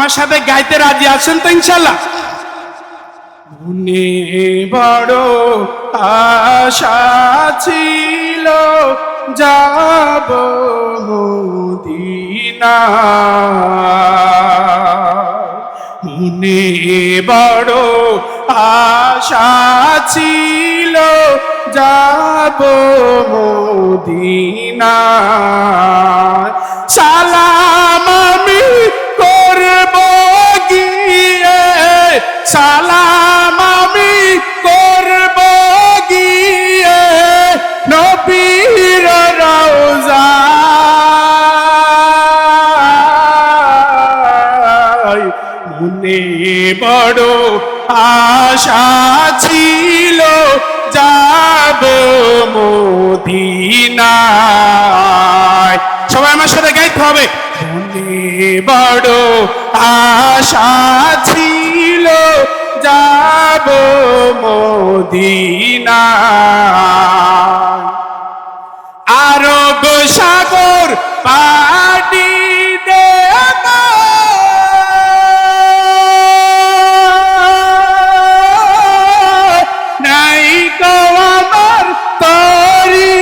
আমার সাথে গাইতে রাজি আছেন তো ইনশাআল্লাহ? মনে বড় আশা ছিল যাব মদিনা, মনে বড় আশা ছিল যাব মদিনা। সালাম আমি করব গিয়ে, সালাম আমি করব গিয়ে নবীর রওজায়। মনে বড় আশা ছিল যাব মদিনায়। সবাই আমার সাথে গাইতে হবে। মনে বড় আশা ছিল যাব মদিনায়। আরব সাগর পাড়ি দেব, নাই গো আমার তরি,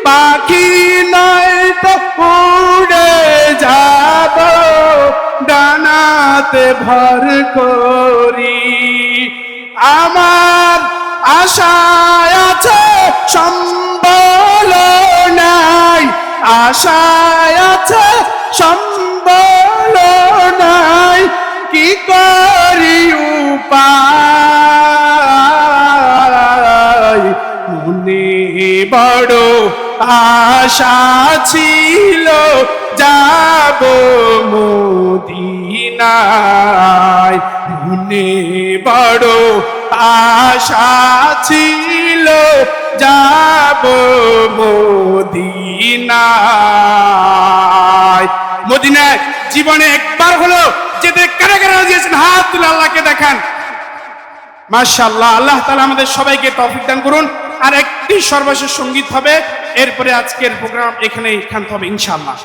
পাখি নয় তো উড়ে যাব ডানাতে ভর করি। আমার আশায় আছে সম্বল নাই, আশায় আছে সম্বল নাই, কি করি উপায়। মনে বড় আশা ছিল যাব মদিনায়। মনে বড় আশা ছিল যাব মদিনায়। মদিনায় জীবনে একবার হলো যেতে কারা কারা দিয়েছেন হাত তুলে আল্লাহকে দেখান। মাশাআল্লাহ, আল্লাহ তাআলা আমাদের সবাইকে তৌফিক দান করুন। আর একটি সর্বশেষ সঙ্গীত হবে, এরপরে আজকের প্রোগ্রাম এখানেই ক্ষান্ত হবে ইনশাআল্লাহ।